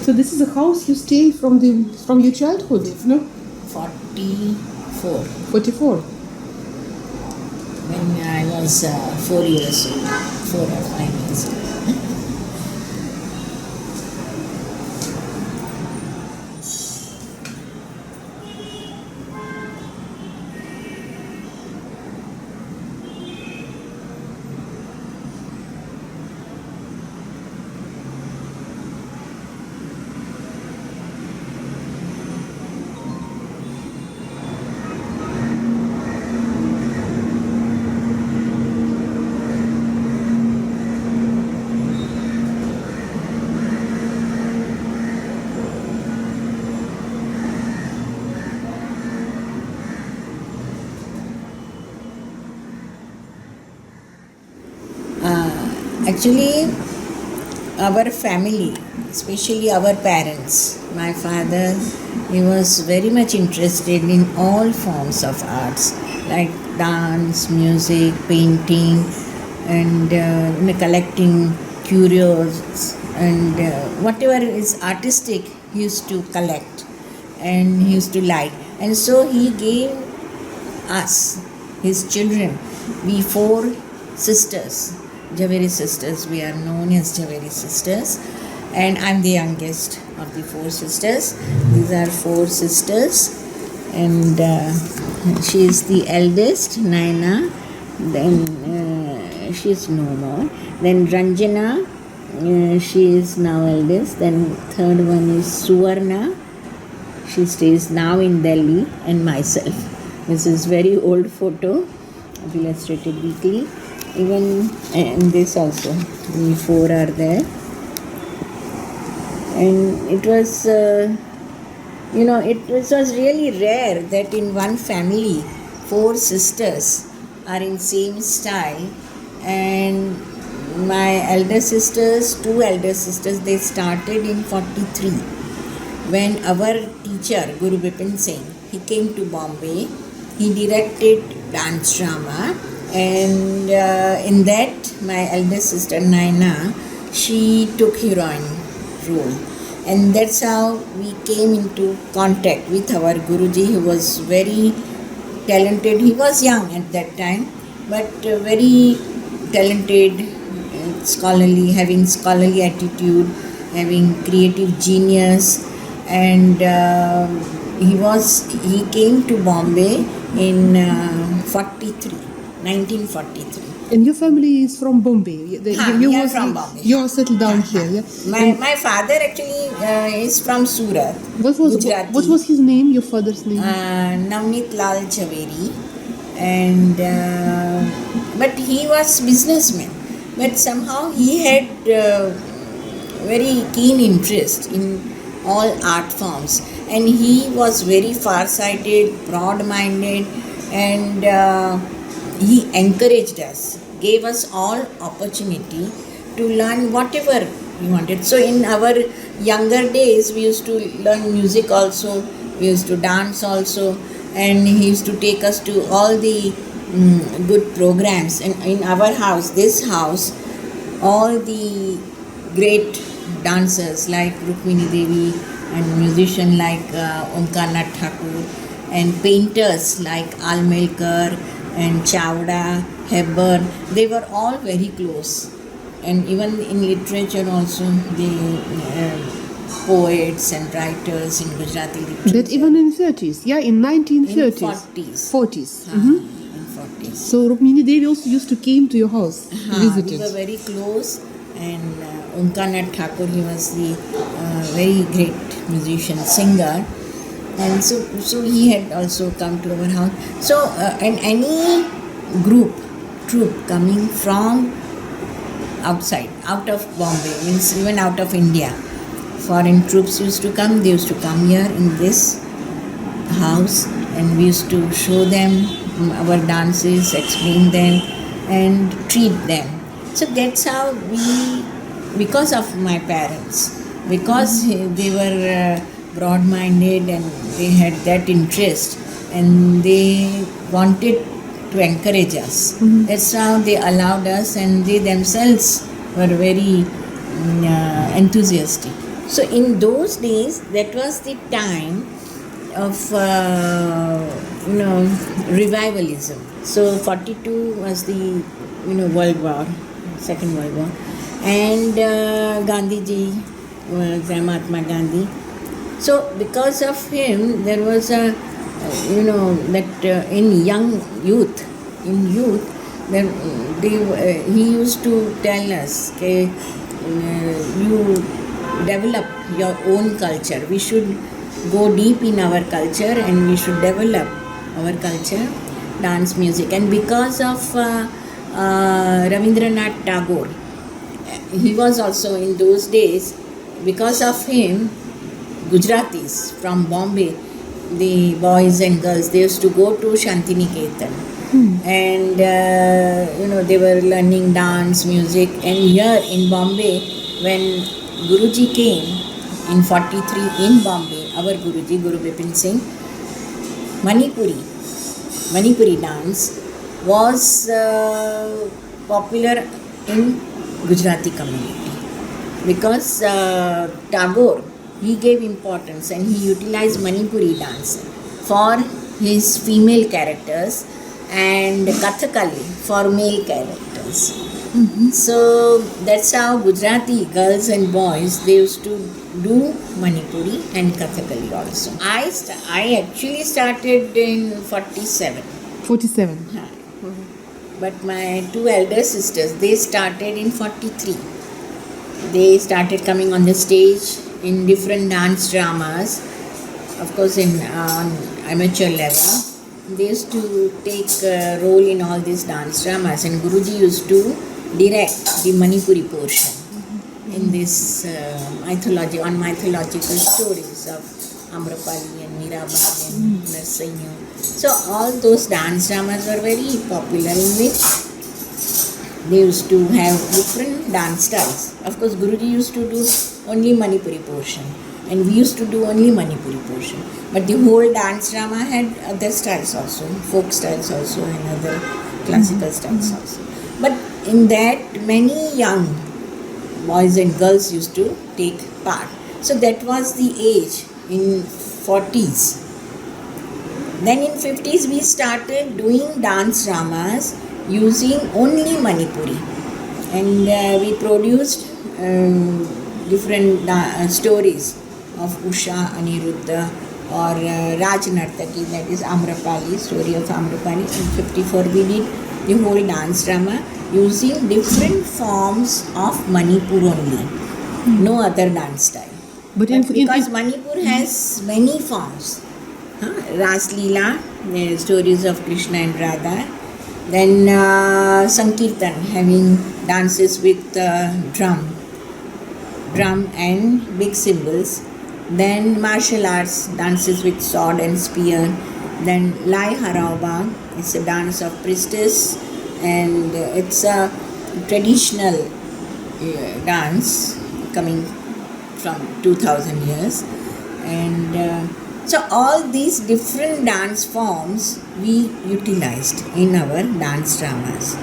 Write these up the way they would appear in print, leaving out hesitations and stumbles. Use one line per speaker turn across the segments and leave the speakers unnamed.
So this is a house you stay from your childhood, no?
44.
44.
When I was 4 years old, 4 or 5 years old. Actually, our family, especially our parents, my father, he was very much interested in all forms of arts, like dance, music, painting, and collecting curios, and whatever is artistic, he used to collect and he used to like. And so he gave us, his children, we 4 sisters, Jhaveri sisters, we are known as Jhaveri sisters, and I'm the youngest of the 4 sisters. These are 4 sisters, and she is the eldest, Naina, then she is no more, then Ranjana, she is now eldest, then third one is Suvarna, she stays now in Delhi, and myself. This is very old photo of Illustrated Weekly. Even in this also, we 4 are there. And it was, it was really rare that in one family, 4 sisters are in same style. And my elder sisters, 2 elder sisters, they started in 43. When our teacher, Guru Bipin Singh, he came to Bombay, he directed dance drama. And in that, my eldest sister Naina, she took heroine role. And that's how we came into contact with our Guruji, who was very talented. He was young at that time, but very talented, scholarly, having scholarly attitude, having creative genius. And he came to Bombay in 1943.
And your family is from Bombay?
We are from Bombay.
You are settled down here, yeah?
My father actually is from Surat.
What was his name, your father's name?
Navneet Lal Jhaveri. And but he was businessman. But somehow he had very keen interest in all art forms. And he was very far-sighted, broad-minded, and he encouraged us, gave us all opportunity to learn whatever we wanted. So in our younger days, we used to learn music also, we used to dance also, and he used to take us to all the good programs. And in our house, this house, all the great dancers like Rukmini Devi, and musicians like Omkarnath Thakur, and painters like Almelkar and Chawda, Hepburn, they were all very close. And even in literature also, poets and writers in Gujarati literature.
That even in 30s, yeah, in 1930s.
In 40s.
40s.
In 40s.
So Rukmini Devi also used to came to your house, visited.
We were very close, and Omkarnath Thakur, he was the very great musician, singer, and so he had also come to our house. So and any troop coming from outside, out of Bombay, means even out of India, foreign troops used to come. They used to come here in this house, and we used to show them our dances, explain them, and treat them. So that's how we, because of my parents, because they were broad-minded and they had that interest, and they wanted to encourage us. That's how they allowed us, and they themselves were very enthusiastic. So in those days, that was the time of revivalism. So 42 was the World War, Second World War, and Gandhiji was Mahatma Gandhi. So because of him, there was a in youth, he used to tell us, okay, you develop your own culture. We should go deep in our culture, and we should develop our culture, dance, music. And because of Rabindranath Tagore, he was also in those days, because of him, Gujaratis from Bombay, the boys and girls, they used to go to Shantiniketan, and they were learning dance, music. And here in Bombay, when Guruji came in 43 in Bombay, our Guruji, Guru Bipin Singh, Manipuri dance was popular in Gujarati community, because Tagore, he gave importance and he utilized Manipuri dance for his female characters and Kathakali for male characters. So that's how Gujarati girls and boys, they used to do Manipuri and Kathakali also. I actually started in 47.
47.
But my two elder sisters, they started in 43. They started coming on the stage in different dance dramas, of course on amateur level. They used to take a role in all these dance dramas, and Guruji used to direct the Manipuri portion in this mythological stories of Amrapali and Mirabai and Narsinha. So all those dance dramas were very popular, in which they used to have different dance styles. Of course, Guruji used to do only Manipuri portion, and we used to do only Manipuri portion. But the whole dance drama had other styles also, folk styles also, and other classical styles also. But in that, many young boys and girls used to take part. So that was the age in 40s. Then in 50s, we started doing dance dramas using only Manipuri, and we produced different stories of Usha, Aniruddha, or Raj Nartaki, that is Amrapali, story of Amrapali. In 54, we did the whole dance drama using different forms of Manipur only, no other dance style. But because Manipur has many forms, Ras Leela, stories of Krishna and Radha, then Sankirtan, having dances with drum and big cymbals, then martial arts, dances with sword and spear, then Lai Harauba, it's a dance of priestess, and it's a traditional dance coming from 2000 years, and so all these different dance forms we utilized in our dance dramas.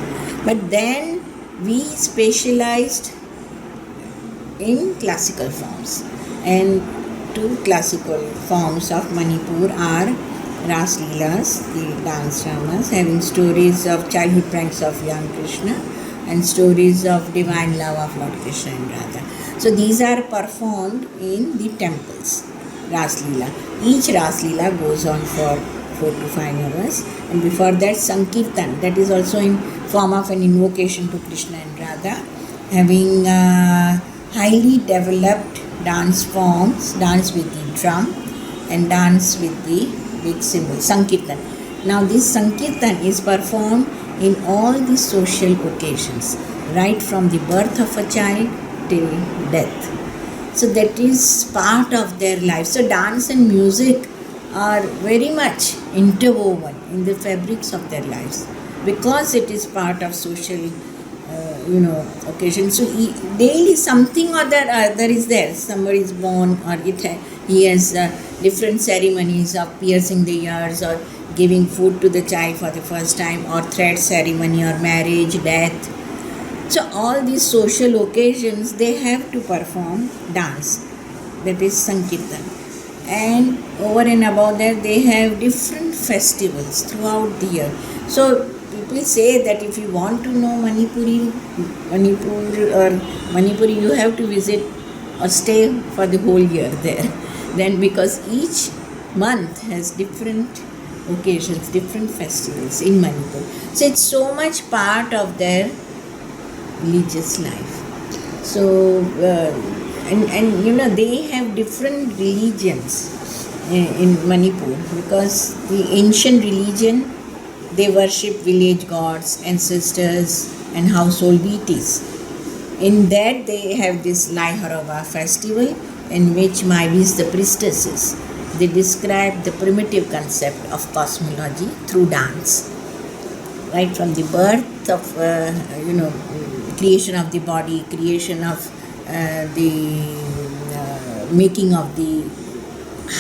But then we specialized in classical forms, and two classical forms of Manipur are Ras Leelas, the dance dramas having stories of childhood pranks of young Krishna, and stories of divine love of Lord Krishna and Radha. So these are performed in the temples, Ras Leela. Each Ras Leela goes on for 4 to 5 hours, and before that Sankirtan, that is also in form of an invocation to Krishna and Radha, having highly developed dance forms, dance with the drum and dance with the big cymbal, Sankirtan. Now this Sankirtan is performed in all the social occasions, right from the birth of a child till death. So that is part of their life. So dance and music are very much interwoven in the fabrics of their lives because it is part of social occasion. So daily something or the other is there. Somebody is born, or he has different ceremonies of piercing the ears, or giving food to the child for the first time, or thread ceremony, or marriage, death. So all these social occasions, they have to perform dance, that is Sankirtan. And over and above that, they have different festivals throughout the year. So people say that if you want to know Manipur, you have to visit or stay for the whole year there. Then because each month has different occasions, different festivals in Manipur. So it's so much part of their religious life. So they have different religions in Manipur, because the ancient religion, they worship village gods, ancestors and household deities. In that they have this Lai Harova festival, in which Maivis, the priestesses, they describe the primitive concept of cosmology through dance, right from the birth of creation of the body, creation of the making of the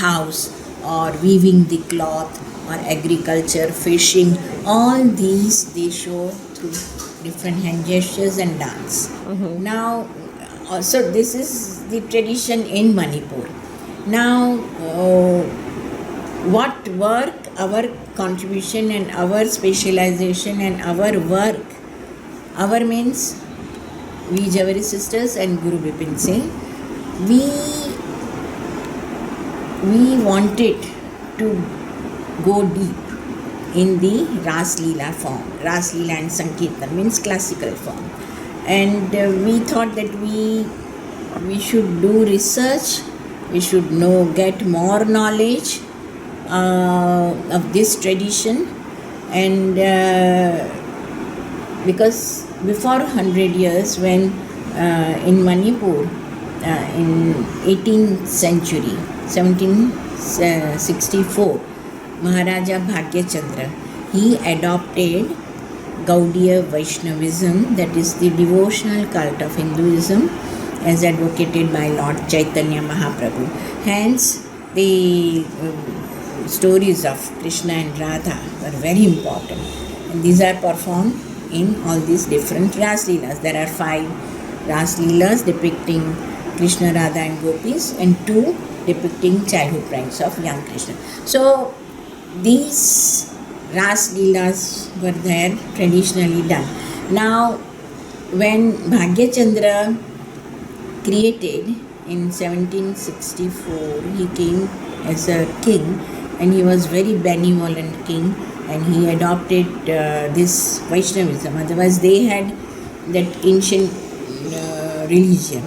house, or weaving the cloth, or agriculture, fishing. All these they show through different hand gestures and dance. Mm-hmm. Now, so this is the tradition in Manipur. Now, what work, our contribution and our specialization and our work, our means we Jhaveri sisters and Guru Bipin Singh, we wanted to go deep in the Ras Leela form. Ras Leela and Sankirtan means classical form. And we thought that we should do research, we should get more knowledge of this tradition. And because before 100 years, when in Manipur, in 18th century, 1764, Maharaja Bhagyachandra, he adopted Gaudiya Vaishnavism, that is the devotional cult of Hinduism, as advocated by Lord Chaitanya Mahaprabhu. Hence, the stories of Krishna and Radha were very important. And these are performed in all these different Ras Leelas. There are 5 Ras Leelas depicting Krishna, Radha and Gopis, and 2 depicting childhood pranks of young Krishna. So these Ras Leelas were there traditionally done. Now, when Bhagyachandra created in 1764, he came as a king, and he was very benevolent king, and he adopted this Vaishnavism. Otherwise, they had that ancient religion.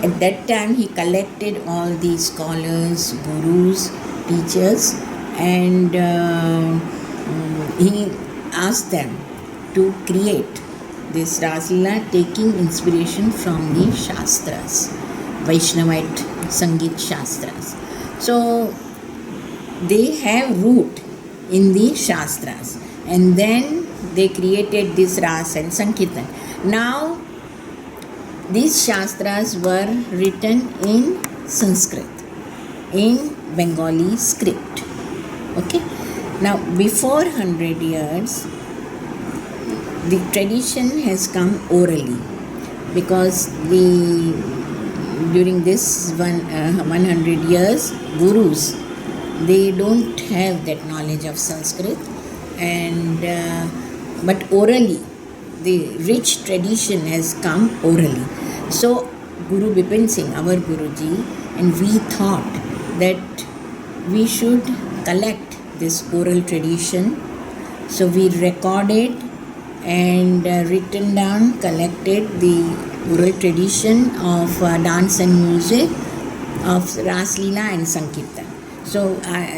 At that time, he collected all these scholars, gurus, teachers, and he asked them to create this Ras Leela, taking inspiration from the Shastras, Vaishnavite Sangeet Shastras. So they have root in the Shastras, and then they created this Ras and Sankirtan. Now, these Shastras were written in Sanskrit, in Bengali script. Okay. Now, before 100 years, the tradition has come orally, because during this 100 years, gurus, they don't have that knowledge of Sanskrit, and but orally the rich tradition has come orally. So Guru Bipin Singh, our Guruji, and we thought that we should collect this oral tradition. So we recorded and written down, collected the oral tradition of dance and music of Ras Leela and Sankirtan. So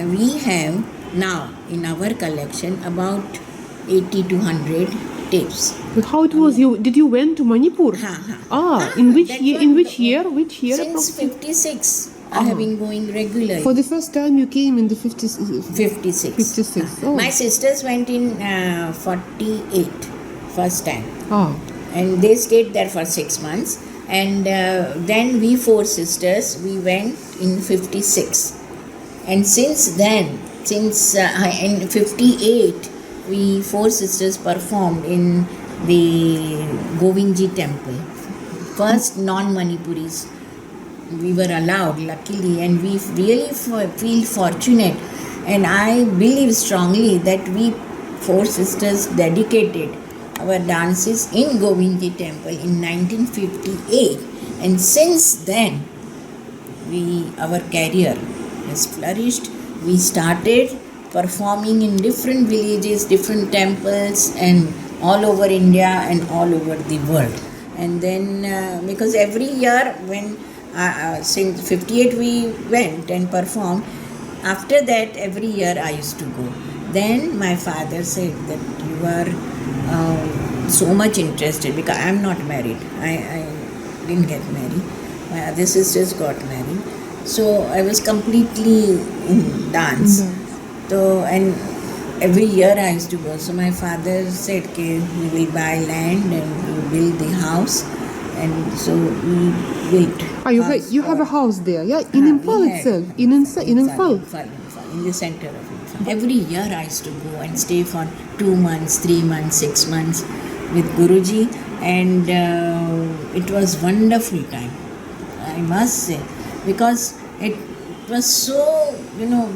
we have now in our collection about 80 to 100 tapes.
But how it was? Did you went to Manipur? In which year? In which year? Which year?
Since 56. I have been going regularly.
For the first time you came in the 56.
56.
56. Oh.
My sisters went in 48, first time. And they stayed there for 6 months. And then we 4 sisters, we went in 56. And since then, in 58, we 4 sisters performed in the Govindji temple. First non-Manipuris. We were allowed, luckily, and we really feel fortunate. And I believe strongly that we 4 sisters dedicated our dances in Govindji temple in 1958. And since then, our career has flourished. We started performing in different villages, different temples, and all over India and all over the world. And then, because every year when since 58 we went and performed, after that every year I used to go. Then my father said that you are so much interested, because I am not married. I didn't get married. My other sisters got married. So I was completely in dance. So, and every year I used to go. So my father said, okay, we will buy land and we will build the house. And so we built.
You have a house there, yeah? In Imphal itself? In Imphal?
In the center of Imphal. Every year I used to go and stay for 2 months, 3 months, 6 months with Guruji. And it was wonderful time, I must say. Because it was so,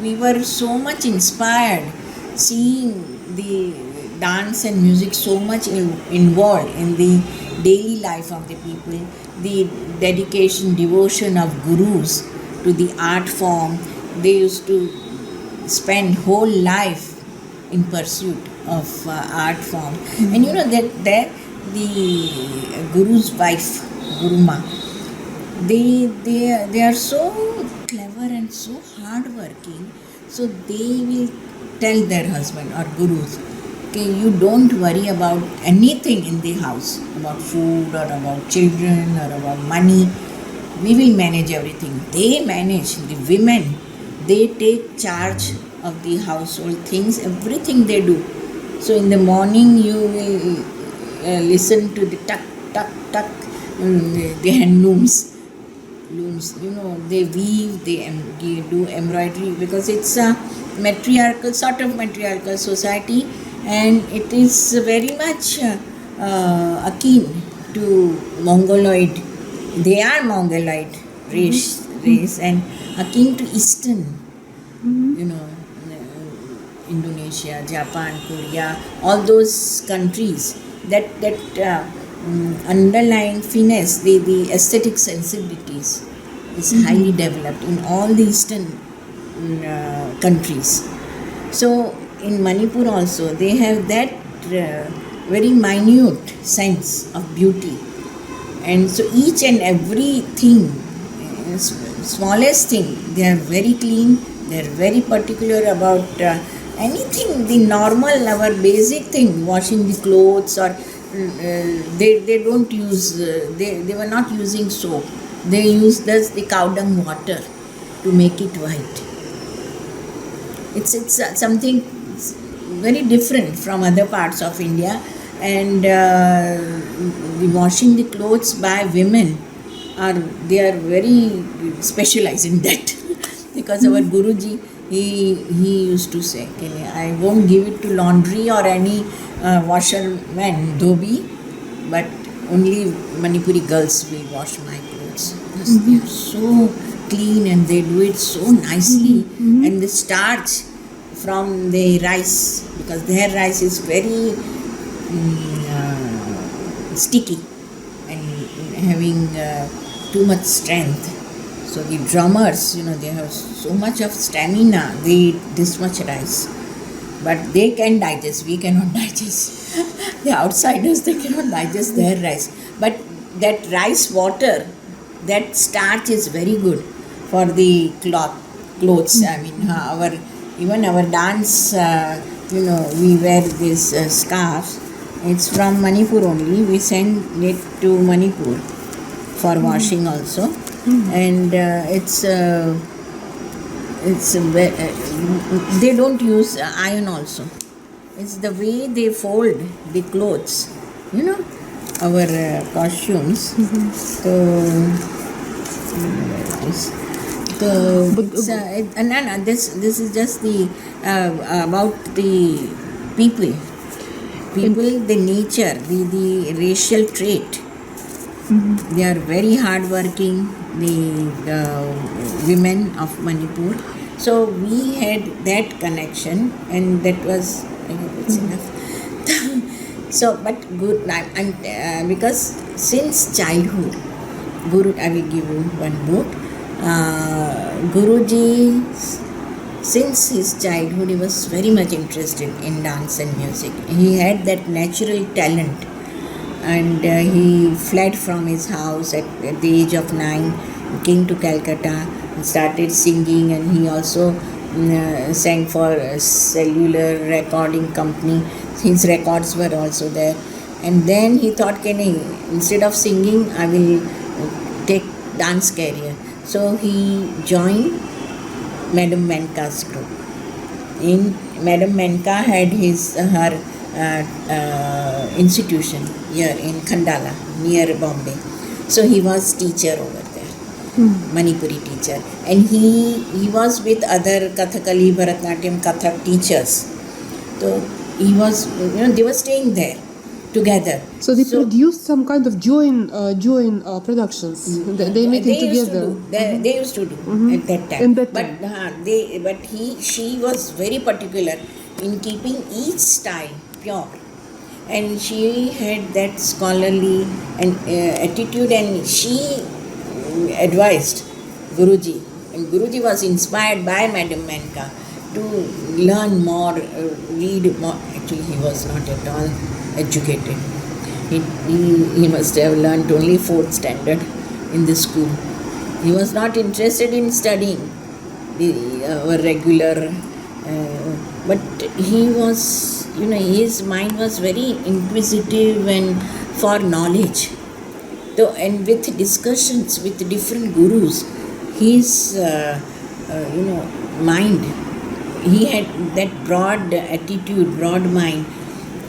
we were so much inspired seeing the dance and music so much involved in the daily life of the people, the dedication, devotion of gurus to the art form. They used to spend whole life in pursuit of art form. And that there the guru's wife, Guruma, they are so clever and so hardworking. So they will tell their husband or gurus, okay, you don't worry about anything in the house, about food or about children or about money. We will manage everything. They manage, the women, they take charge of the household things, everything they do. So in the morning you will listen to the tuck, tuck, tuck, the hand looms, they weave, they do embroidery, because it's a sort of matriarchal society, and it is very much akin to Mongoloid. They are Mongoloid race and akin to Eastern, Indonesia, Japan, Korea, all those countries. That underlying finesse, the aesthetic sensibilities is highly developed in all the Eastern countries. So in Manipur also, they have that very minute sense of beauty. And so each and every thing, smallest thing, they are very clean, they are very particular about anything, the normal, our basic thing, washing the clothes, or they don't use, they were not using soap. They used the cow dung water to make it white. It's something very different from other parts of India. And the washing the clothes by women, they are very specialized in that. Because our Guruji, he used to say, I won't give it to laundry or any washerman, dhobi, but only Manipuri girls will wash my clothes, because they are so clean and they do it so nicely. And the starch from the rice, because their rice is very sticky and having too much strength. So the drummers, they have so much of stamina, they eat this much rice. But they can digest, we cannot digest. The outsiders, they cannot digest their rice. But that rice water, that starch is very good for the clothes. I mean, even our dance, we wear this scarf. It's from Manipur only. We send it to Manipur for washing also. And they don't use iron also. It's the way they fold the clothes, our costumes. This is just the about the people, the nature, the racial trait. They are very hardworking, the women of Manipur. So we had that connection, and that was, I hope it's enough. So, but good, because since childhood, I will give you one book. Guruji, since his childhood, he was very much interested in dance and music. He had that natural talent. And he fled from his house at the age of 9, came to Calcutta and started singing, and he also sang for a cellular recording company. His records were also there. And then he thought, instead of singing, I will take dance career. So he joined Madam Menka's group. Madam Menka had her institution here in Khandala, near Bombay. So he was teacher over there, Manipuri teacher. And he was with other Kathakali, Bharatanatyam, Kathak teachers. So he was, they were staying there together.
So they produced some kind of joint productions. They made it together.
They used to do at that time. But she was very particular in keeping each style pure, and she had that scholarly attitude, and she advised Guruji, and Guruji was inspired by Madam Menka to learn more, read more. Actually, he was not at all educated. He must have learned only 4th standard in the school. He was not interested in studying our regular, but he was, his mind was very inquisitive and for knowledge. So, and with discussions with different gurus, his mind, he had that broad attitude, broad mind,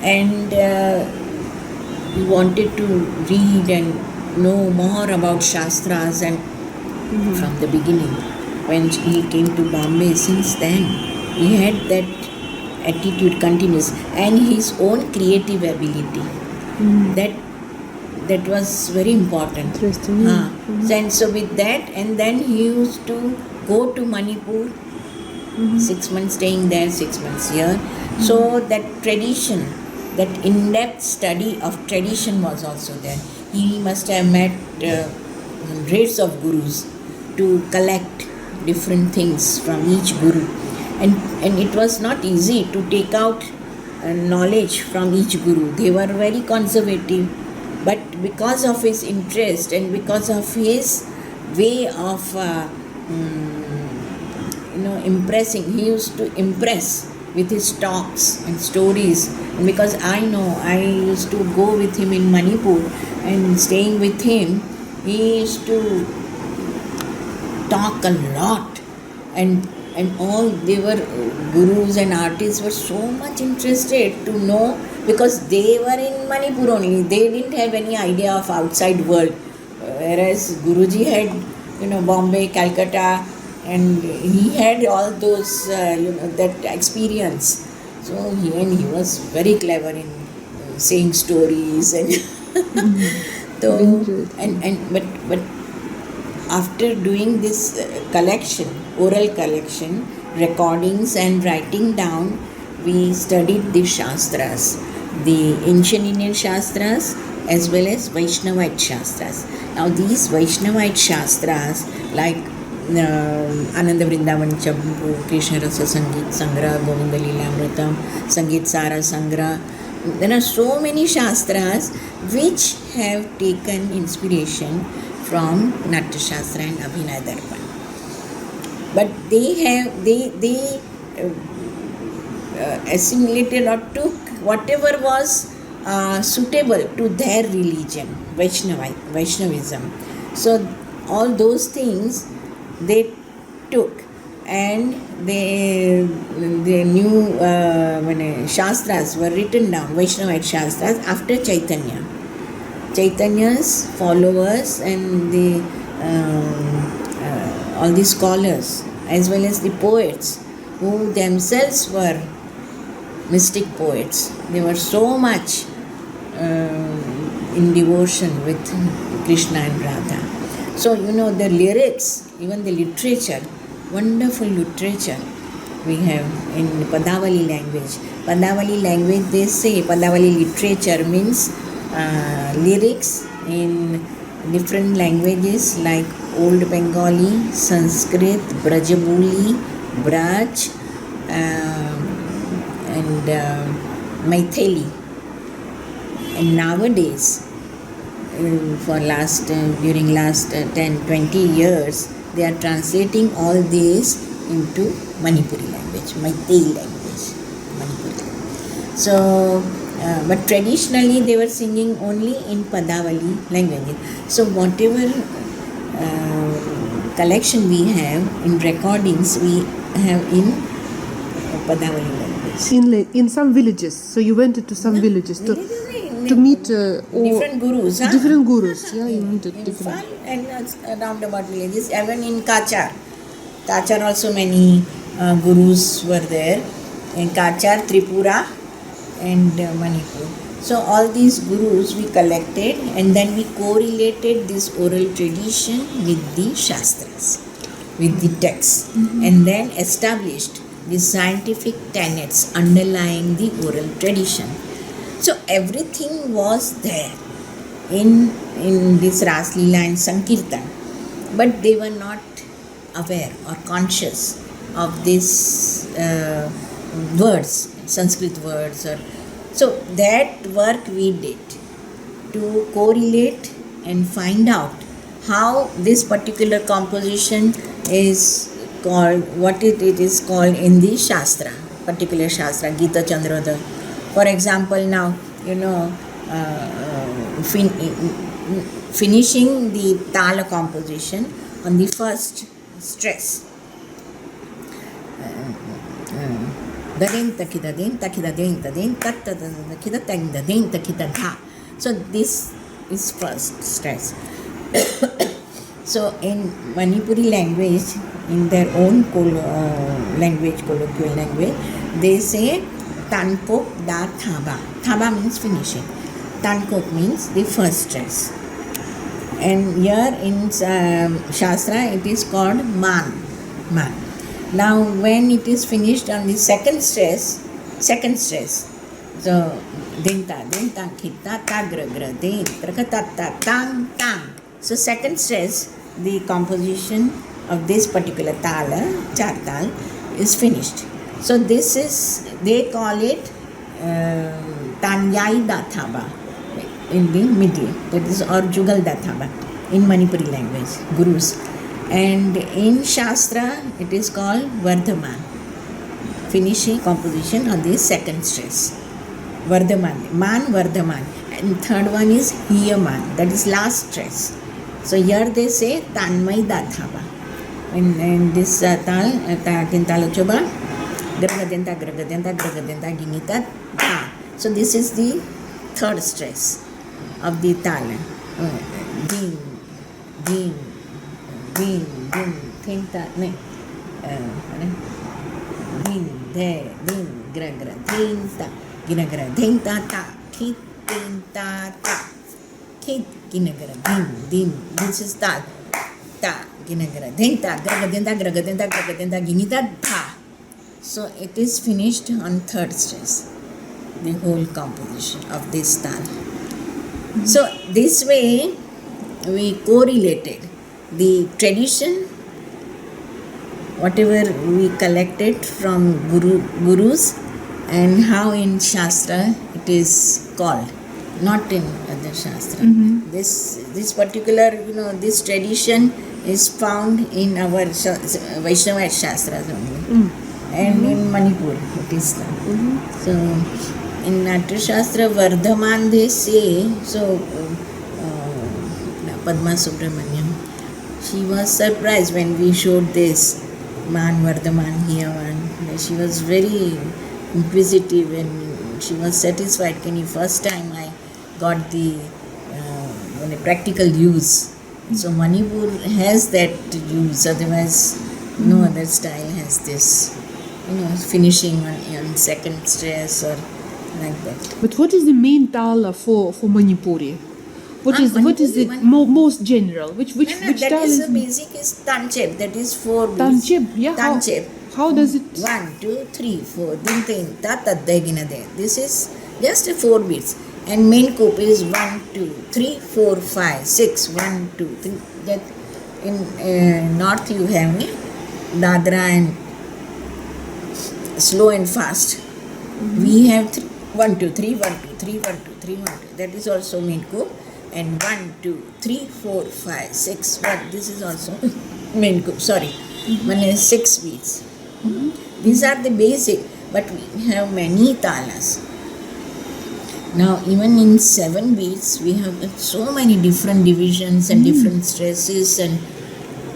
and he wanted to read and know more about Shastras, and from the beginning, when he came to Bombay, since then, he had that attitude continuous, and his own creative ability. That was very important.
Interesting.
And so with that, and then he used to go to Manipur, 6 months staying there, 6 months here. So that tradition, that in-depth study of tradition was also there. He must have met hundreds of gurus to collect different things from each guru. And it was not easy to take out knowledge from each guru. They were very conservative. But because of his interest and because of his way of impressing, he used to impress with his talks and stories. And because I used to go with him in Manipur and staying with him, he used to talk a lot, and all they were gurus and artists were so much interested to know, because they were in Manipur only. They didn't have any idea of outside world, whereas Guruji had Bombay, Calcutta, and he had all those that experience. So he was very clever in saying stories and but after doing this oral collection, recordings and writing down, we studied the Shastras, the ancient Indian Shastras as well as Vaishnavite Shastras. Now these Vaishnavite Shastras like Ananda Vrindavan Champu, Krishna Rasa Sangeet Sangra, Govinda Leelamritam, Sangeet Sara Sangra. There are so many Shastras which have taken inspiration from Natya Shastra and Abhinay Darpan. But they assimilated or took whatever was suitable to their religion, Vaishnavism. So all those things they took, and the new Shastras were written down, Vaishnavite Shastras, after Chaitanya. Chaitanya's followers and the all the scholars as well as the poets who themselves were mystic poets. They were so much in devotion with Krishna and Radha. So the lyrics, even the literature, wonderful literature we have in Padavali language. Padavali language, they say Padavali literature means lyrics in different languages like Old Bengali, Sanskrit, Brajabuli, Braj, and Maithili. And nowadays, during last 10-20 years, they are translating all these into Manipuri language, Maithili language, Manipuri. So, but traditionally they were singing only in Padavali language. So whatever collection we have in recordings, we have in Padavali language.
In some villages. So you went into some villages to meet
different gurus.
Different gurus. Yeah, you meet
In
different.
and around about villages. Even in Kachar. Kachar also many gurus were there. In Kachar, Tripura and Manipur. So all these gurus we collected, and then we correlated this oral tradition with the Shastras, with the texts, and then established the scientific tenets underlying the oral tradition. So everything was there in this Ras Leela and Sankirtan, but they were not aware or conscious of these words, Sanskrit words. So that work we did to correlate and find out how this particular composition is called, what it is called in the Shastra, particular Shastra, Gita Chandrodaya. For example, now, finishing the Tala composition on the first stress. So this is first stress. So in Manipuri language, in their own colloquial language, they say Tankok da Thaba. Thaba means finishing. Tankok means the first stress. And here in Shastra it is called Man. Now when it is finished on the second stress, so dinta kita tagra din trakata tang tang. So second stress, the composition of this particular tala, chartal, is finished. So this is, they call it Tanyai Dathaba in the middle, that is, or Jugal Dathaba in Manipuri language, gurus. And in Shastra it is called Vardhaman, finishing composition on the second stress. Vardhaman, Man Vardhaman. And third one is Hiyaman, that is last stress. So here they say Tanmai Dathaba. In this tal, Tintalachoba, Gragadenta, Ginita, Ta. So this is the third stress of the Tala. Din, Tinta, Din, Gragra, Tinta, Ginagra, Tinta, Ta, Kit, Tinta, Ta, Kit, Ginagra, Din, this is Ta, Ta, Ginagra, Tinta, Gragadenta, Ginita, Ta. So it is finished on third stress, the whole composition of this tal. So this way we correlated the tradition, whatever we collected from gurus, and how in Shastra it is called, not in other Shastra. This particular, this tradition is found in our Vaishnava Shastras only, and in Manipur it is done. So in Natya Shastra Vardhaman they say, so Padma Subramaniam, she was surprised when we showed this Man Vardhaman here, and she was very inquisitive and she was satisfied. First time I got the practical use. So Manipur has that use, otherwise no other style has this, finishing on second stress or like that.
But what is the main tala for Manipuri? What is the most general? Which
that
tala
is
is
the basic is Tanchep, that is 4 beats.
Tanchep? Yeah.
Tanchep.
How does it?
1, 2, 3, 4. Din tin ta ta de gina de. This is just 4 beats. And main cope is 1, 2, 3, 4, 5, 6. 1, 2, 3. That in north you have Dadra and slow and fast. We have 1, 2, 3, 1, 2, 3, 1, 2, 3, 1, 2. That is also main cope. And 1, 2, 3, 4, 5, 6, 1. This is also main cope. Sorry. One is 6 beats. These are the basic, but we have many talas. Now even in 7 beats we have so many different divisions and different stresses. And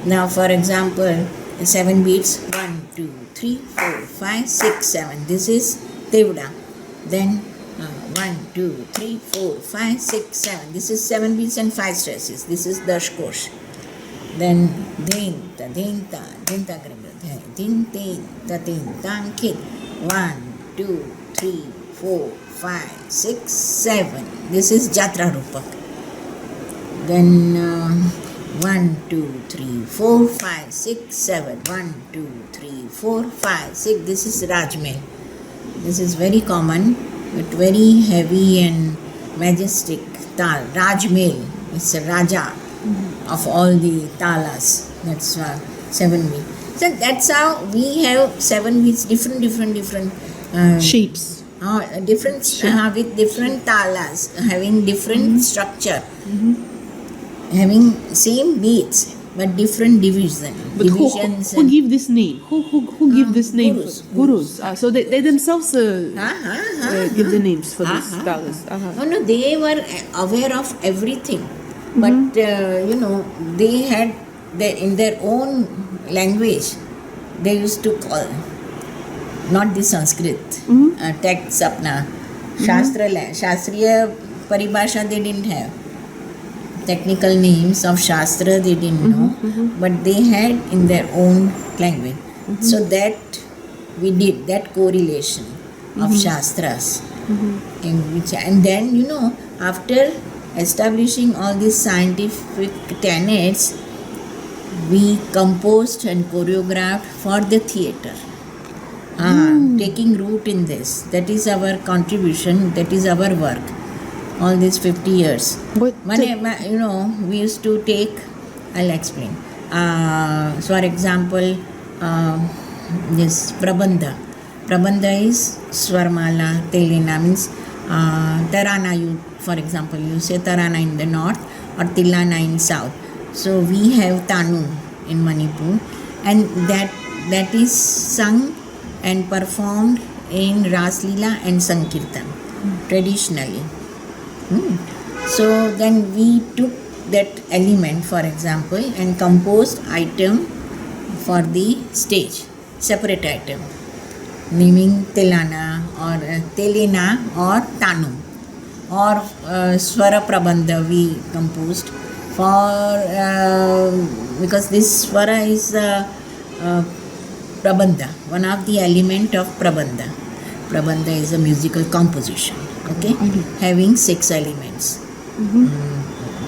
now for example 7 beats, 1, 2, 3, 4, 5, 6, 7. This is Tevda. Then 1, 2, 3, 4, 5, 6, 7. This is 7 beats and 5 stresses. This is Dashkosh. Then Dinta, Dinta, Dinta Grabadha, Dintin, Tatin, Tankit. 1, 2, 3, 4, 5, 6, 7. This is Jatra Rupak. Then 1, 2, 3, 4, 5, 6, 7. 1, 2, 3, 4, 5, 6. This is Rajmel. This is very common, but very heavy and majestic tal. Rajmel is a Raja of all the talas. That's 7 beats. So that's how we have 7 beats, different
Shapes.
different with different talas, having different structure, having same beats but different
But
divisions.
who give this name? Who give this name?
Gurus.
So they themselves give the names for these talas.
No, they were aware of everything, but they had in their own language. They used to call, not the Sanskrit texts apna, Shastriya Paribhasha they didn't have. Technical names of Shastra they didn't know, but they had in their own language. So that we did that correlation of Shastras. And then, after establishing all these scientific tenets, we composed and choreographed for the theatre. Taking root in this. That is our contribution, that is our work. All these 50 years. We used to take, I'll explain. So for example, this Prabandha. Prabandha is Swarmala, Telena, means Tarana, for example, you say Tarana in the north or Tilana in south. So we have Tanu in Manipur, and that is sung and performed in Ras Leela and Sankirtan traditionally. So then we took that element, for example, and composed item for the stage, separate item, naming Telana or Telena or Tanu, or Swara Prabandha we composed for because this Swara is Prabandha, one of the element of Prabandha. Prabandha is a musical composition, okay, having 6 elements.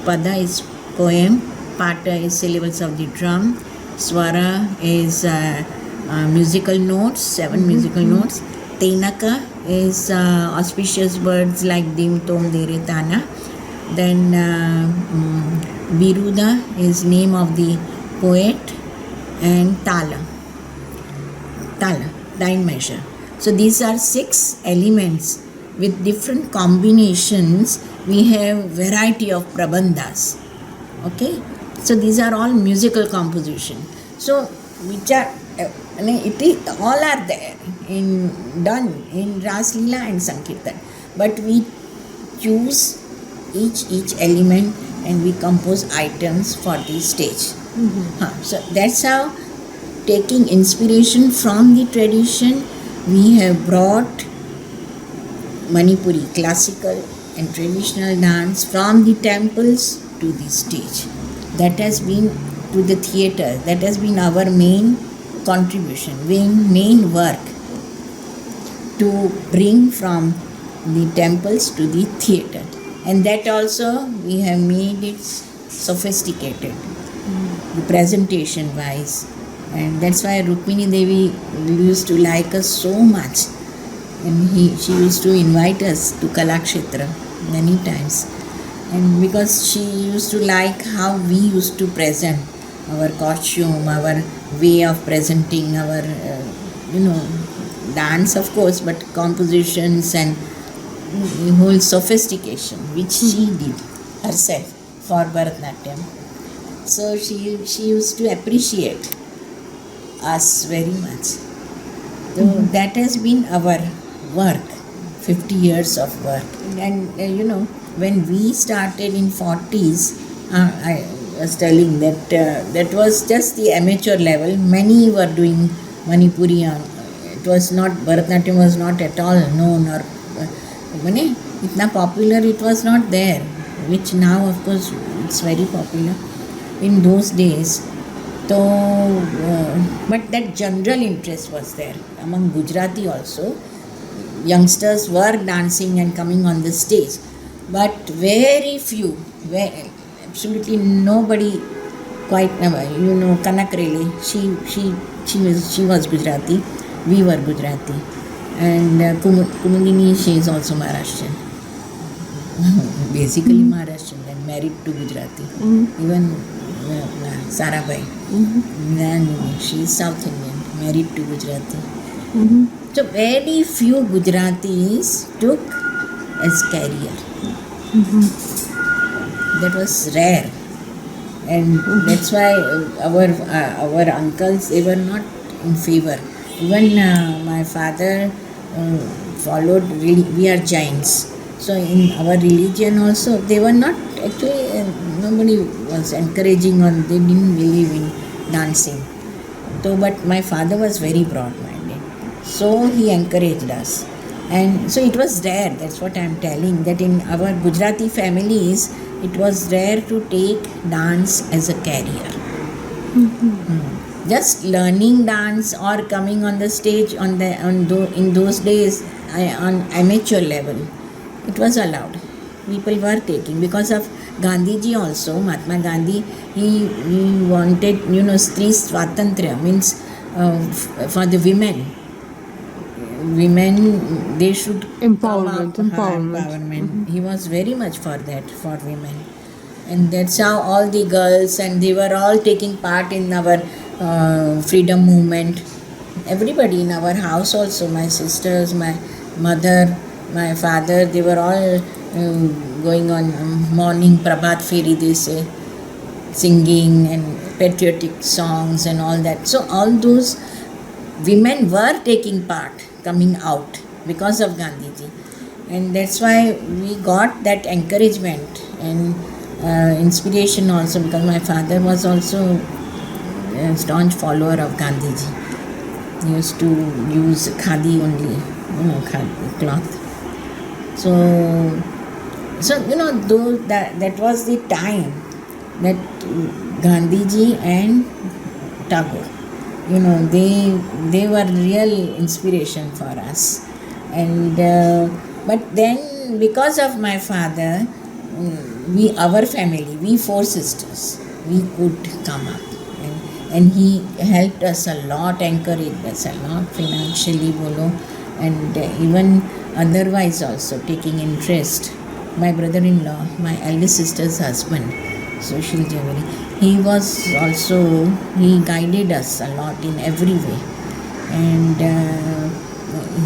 Pada is poem, Pata is syllables of the drum, Swara is musical notes, 7 musical notes, Tenaka is auspicious words like Dim, Tom, Dere, Tana, Then Biruda is name of the poet, and Tala, time measure. So these are 6 elements with different combinations. We have variety of prabandhas. Okay, so these are all musical composition. So which are it is all are there done in Ras Leela and Sankirtan, but we choose each element and we compose items for the stage. So that's how, taking inspiration from the tradition, we have brought Manipuri classical and traditional dance from the temples to the stage. That has been to the theatre. That has been our main contribution, main work, to bring from the temples to the theatre. And that also we have made it sophisticated, the presentation wise. And that's why Rukmini Devi used to like us so much. And she used to invite us to Kalakshetra many times. And because she used to like how we used to present our costume, our way of presenting our, dance of course, but compositions and the whole sophistication which she did herself for Bharatanatyam. So she used to appreciate us very much. So that has been our work, 50 years of work. And when we started in 40s, I was telling that that was just the amateur level. Many were doing Manipuri. It was not, Bharatanatyam was not at all known, or itna popular it was not there, which now of course it's very popular. In those days, but that general interest was there among Gujarati also. Youngsters were dancing and coming on the stage, but very few, absolutely nobody, quite Kanak Rele, she was Gujarati, we were Gujarati, and Kumudini, she is also Maharashtrian, basically Maharashtrian, and married to Gujarati. Even Sarabai, she is South Indian, married to Gujarati. So very few Gujaratis took as career. That was rare, and that's why our uncles, they were not in favor. Even my father followed. We are Jains, so in our religion also they were not actually. Nobody was encouraging, or they didn't believe in dancing. So, but my father was very broad-minded, so he encouraged us. And so it was rare, that's what I am telling, that in our Gujarati families, it was rare to take dance as a career. Just learning dance or coming on the stage in those days on amateur level, it was allowed. People were taking, because of Gandhiji also, Mahatma Gandhi, he wanted, Stri Swatantriya, means for the women, they should empowerment. He was very much for that, for women. And that's how all the girls, and they were all taking part in our freedom movement. Everybody in our house also, my sisters, my mother, my father, they were all going on morning Prabhat Feri, they say, singing and patriotic songs and all that. So all those women were taking part, coming out because of Gandhiji. And that's why we got that encouragement and inspiration also, because my father was also a staunch follower of Gandhiji. He used to use khadi only, khadi cloth. So that was the time that Gandhiji and Tagore, they were real inspiration for us. And but then, because of my father, our family, we 4 sisters, we could come up, and he helped us a lot, encouraged us a lot financially, and even otherwise also taking interest my brother-in-law, my eldest sister's husband, Svetlana Jhaveri, he was also, he guided us a lot in every way. And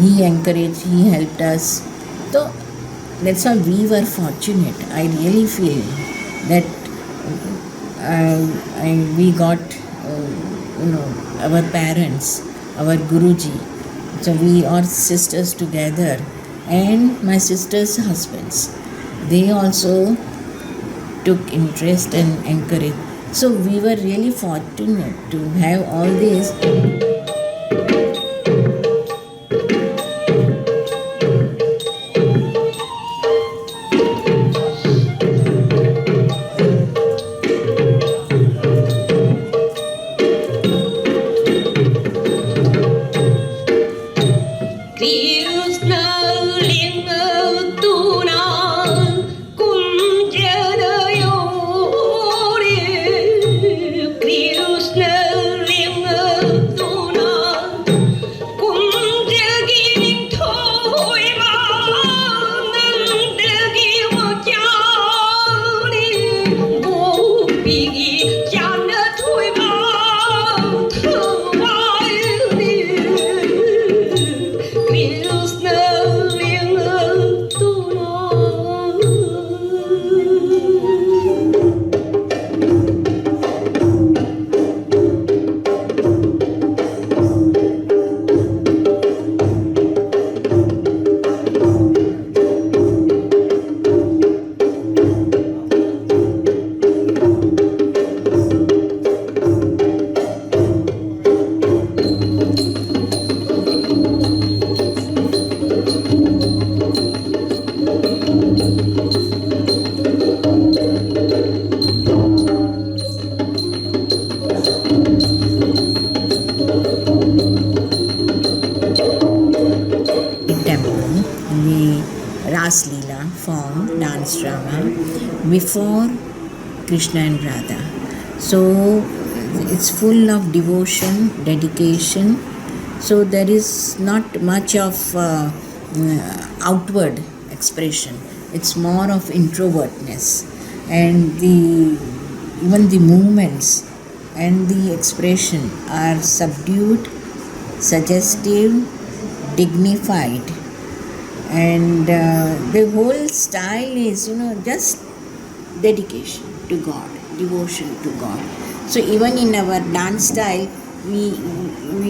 he encouraged, he helped us. So that's how we were fortunate. I really feel that we got, our parents, our Guruji. So we are sisters together, and my sister's husbands. They also took interest and encouraged. So we were really fortunate to have all this. Ras Leela form, dance drama, before Krishna and Radha. So it's full of devotion, dedication. So there is not much of outward expression. It's more of introvertness, and even the movements and the expression are subdued, suggestive, dignified. And the whole style is, just dedication to God, devotion to God. So even in our dance style, we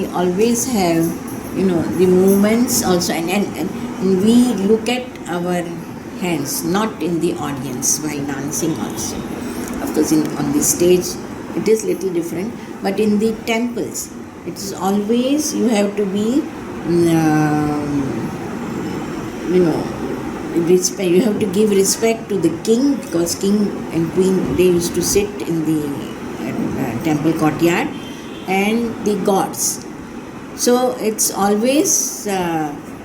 always have, the movements also, and we look at our hands, not in the audience while dancing also. Of course, on the stage, it is little different, but in the temples, it is always you have to be. Respect. You have to give respect to the king, because king and queen, they used to sit in the temple courtyard, and the gods. So it's always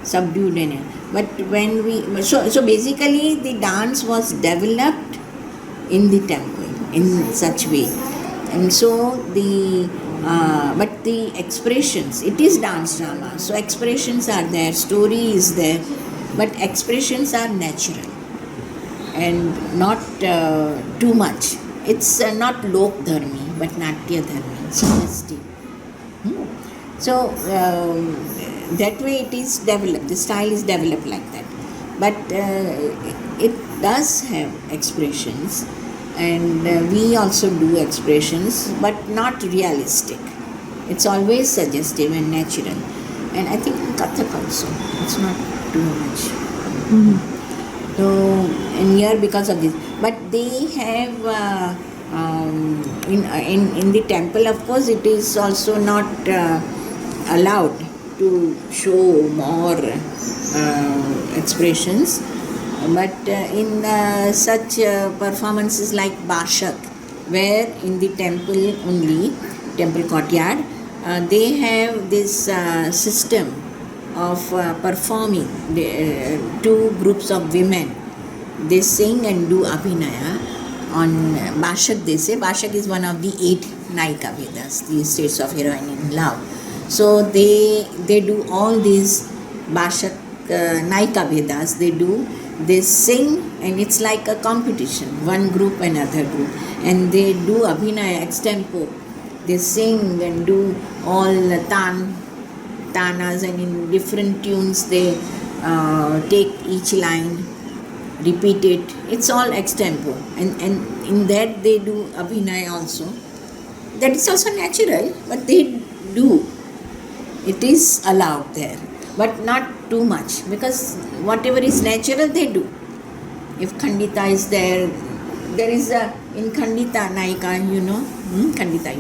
subdued in it. But when so basically the dance was developed in the temple in such way, and so but the expressions, it is dance drama. So expressions are there, story is there. But expressions are natural and not too much. It's not lok dharmi, but natya dharmi, suggestive. So that way it is developed, the style is developed like that. But it does have expressions, and we also do expressions, but not realistic. It's always suggestive and natural. And I think in Kathak also, it's not too much. So, and here because of this, but they have in the temple, of course, it is also not allowed to show more expressions. But in such performances like Bashak, where in the temple only, temple courtyard, they have this system of performing. Two groups of women, they sing and do abhinaya on Bashak. They say Bashak is one of the 8 Naika Vedas, the states of heroine in love. So they do all these Bashak Naika Vedas, they do, They sing and it's like a competition, one group another group, and they do abhinaya extempo. They sing and do all tanas, and in different tunes they take each line, repeat it. It's all extempo, and in that they do abhinaya also. That is also natural, but they do. It is allowed there, but not too much, because whatever is natural they do. If Khandita is there, there is in Khandita Naika, Khandita,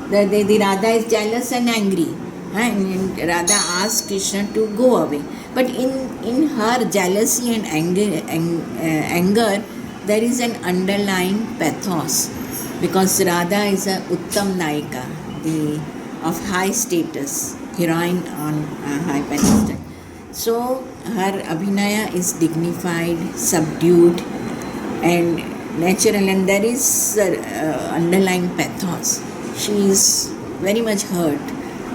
the Radha is jealous and angry, and Radha asks Krishna to go away. But in her jealousy and anger, there is an underlying pathos, because Radha is a Uttam Naika, of high status, heroine on a high pedestal. So her abhinaya is dignified, subdued, and natural, and there is underlying pathos. She is very much hurt.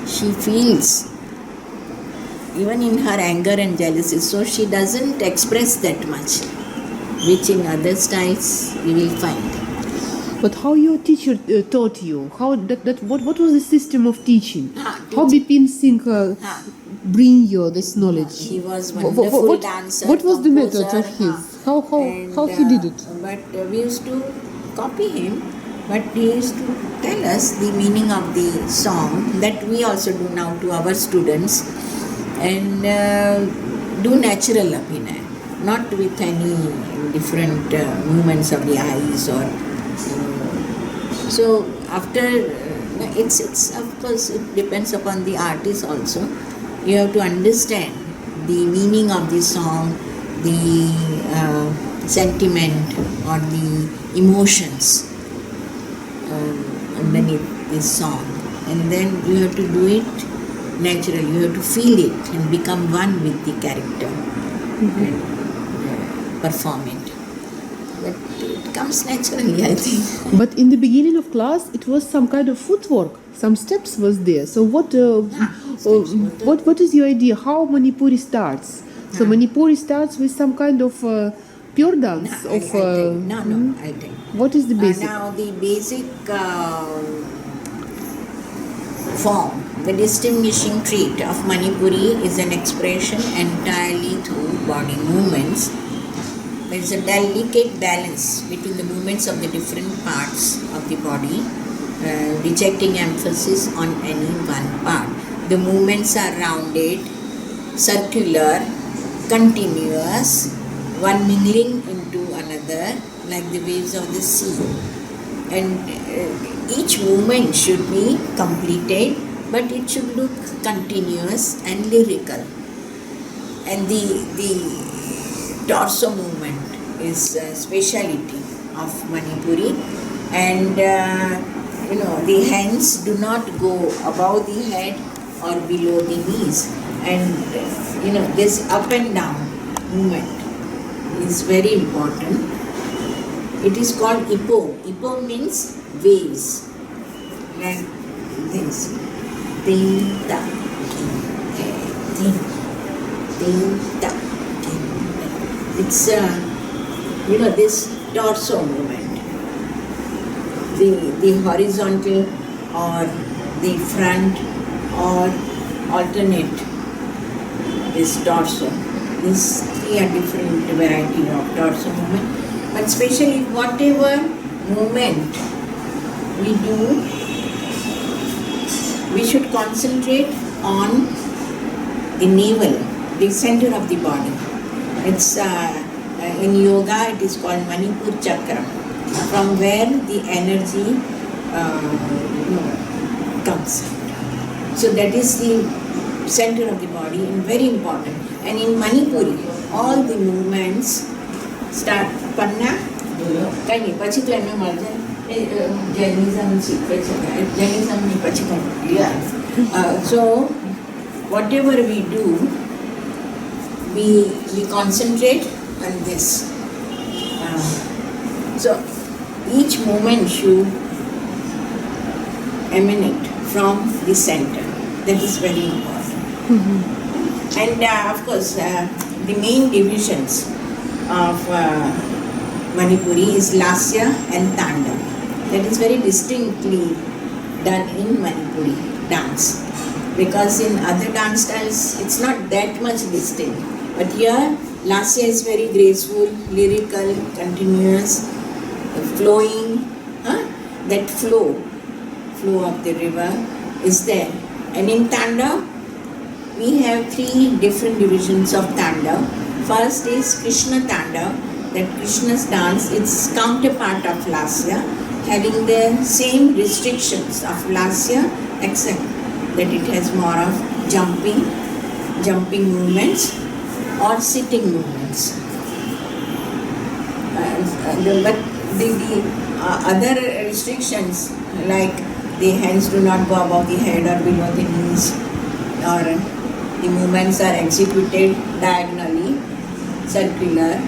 She feels even in her anger and jealousy, so she doesn't express that much, which in other styles we will find.
But how your teacher taught you? How what was the system of teaching? How Bipin Singh bring you this knowledge?
He was wonderful dancer.
What was the method of his? How he did it?
But we used to copy him. But he used to tell us the meaning of the song, that we also do now to our students, and do natural abhinaya, not with any different movements of the eyes or. So after it's of course it depends upon the artist also. You have to understand the meaning of the song, the sentiment or the emotions underneath this song, and then you have to do it naturally. You have to feel it and become one with the character and perform it. But it comes naturally, I think.
But in the beginning of class, it was some kind of footwork. Some steps was there. So what is your idea? How Manipuri starts? So Manipuri starts with some kind of pure dance
I'll tell.
What is the basic?
Now the basic form, the distinguishing trait of Manipuri is an expression entirely through body movements. There is a delicate balance between the movements of the different parts of the body, rejecting emphasis on any one part. The movements are rounded, circular, continuous, one mingling into another like the waves of the sea. And each movement should be completed, but it should look continuous and lyrical. And the torso movement is a speciality of Manipuri, and the hands do not go above the head or below the knees, and this up and down movement is very important. It is called Ipo. Ipo means waves, like this. Ding da, ding, ding da. It's this torso movement, the horizontal or the front or alternate this torso. These three are different variety of torso movement, but especially whatever movement we do, we should concentrate on the navel, the center of the body. It's in yoga it is called Manipur Chakra, from where the energy comes. So that is the center of the body and very important. And in Manipuri, all the movements start Panna, Kani, Pachi to Anna Marja, Jainism, Jainism, so whatever we do, we concentrate on this. So each movement should emanate from the center. That is very important. And of course, the main divisions of Manipuri is Lasya and Tanda. That is very distinctly done in Manipuri dance, because in other dance styles it's not that much distinct, but here Lasya is very graceful, lyrical, continuous, flowing, that flow of the river is there. And in Tanda we have three different divisions of Tanda. First is Krishna Tanda, that Krishna's dance, its counterpart of Lasya, having the same restrictions of Lasya, except that it has more of jumping movements or sitting movements. But the other restrictions, like the hands do not go above the head or below the knees, or the movements are executed diagonally, circular.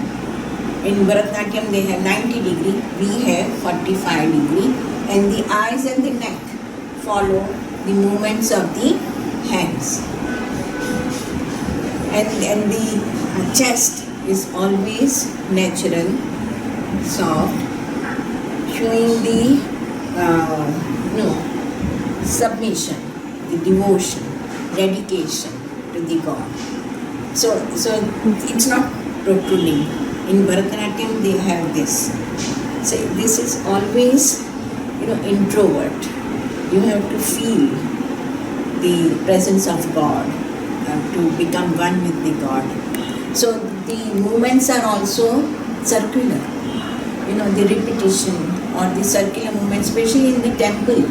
In Bharatanatyam they have 90 degree, we have 45 degree, and the eyes and the neck follow the movements of the hands. And the chest is always natural, soft, showing the submission, the devotion, dedication to the God. So it's not protruding. In Bharatanatyam they have this. So this is always, introvert. You have to feel the presence of God, to become one with the God. So the movements are also circular. The repetition or the circular movement, especially in the temple.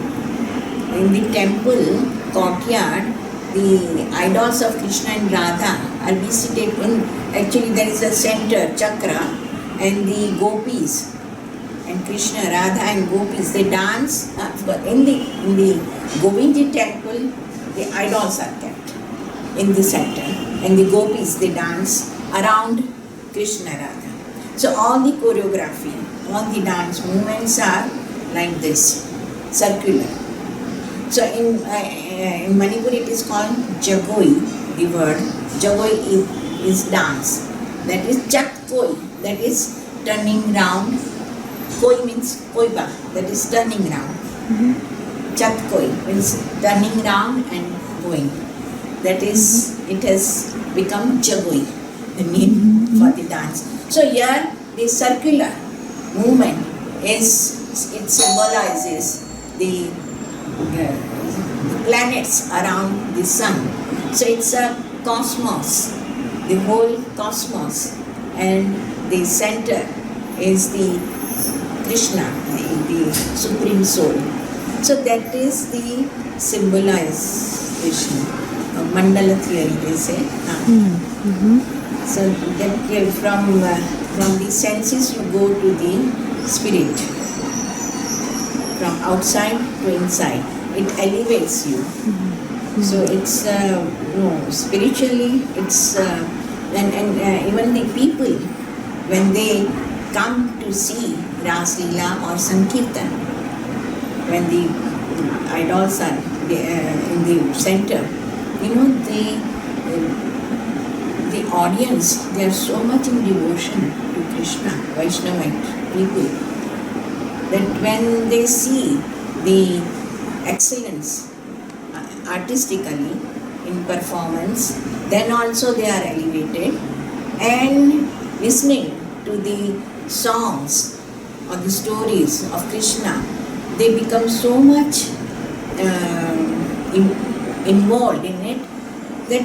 In the temple courtyard, the idols of Krishna and Radha are visited in, actually there is a center, chakra, and the gopis, and Krishna, Radha and gopis, they dance in the Govindi temple. The idols are kept in the center, and the gopis, they dance around Krishna, Radha. So all the choreography, all the dance movements are like this, circular. So in Manipuri it is called Jagoi, the word. Jagoi is dance. That is Chatkoi, that is turning round. Koi means Koiba, that is turning round. Chatkoi means turning round and going. That is, it has become Jagoi, the name for the dance. So here the circular movement it symbolizes the planets around the sun. So it's a cosmos, the whole cosmos, and the center is the Krishna, the Supreme Soul. So that is the symbolization of mandala theory, they say. So that from the senses you go to the spirit, from outside to inside. It elevates you. So it's spiritually, it's and even the people, when they come to see Ras Leela or Sankirtan, when the idols are in the center, the audience, they are so much in devotion to Krishna, Vaishnavite people, that when they see the excellence artistically in performance, then also they are elevated, and listening to the songs or the stories of Krishna, they become so much involved in it, that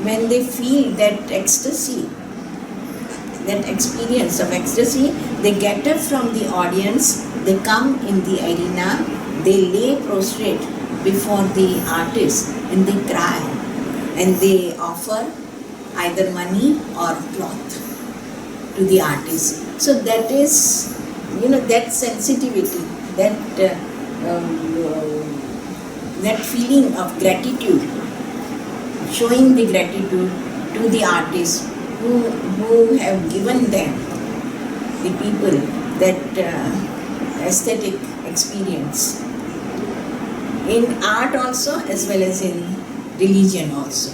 when they feel that ecstasy, that experience of ecstasy, they get up from the audience, they come in the arena, they lay prostrate before the artist and they cry, and they offer either money or cloth to the artist. So that is, that sensitivity, that feeling of gratitude, showing the gratitude to the artists who have given them, the people, that aesthetic experience in art also as well as in religion also.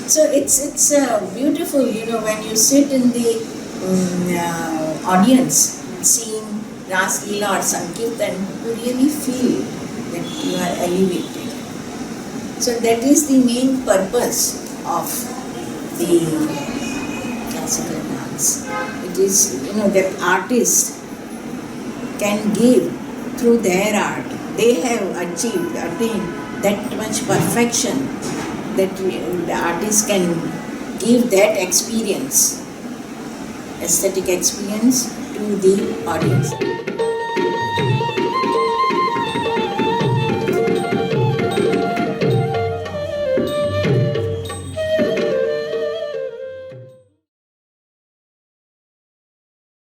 So it's beautiful, when you sit in the audience seeing Ras Leela or Sankirtan, you really feel that you are elevated. So that is the main purpose of the classical dance. It is, that artists can give through their art. They have attained that much perfection that the artist can give that experience, aesthetic experience, to the audience.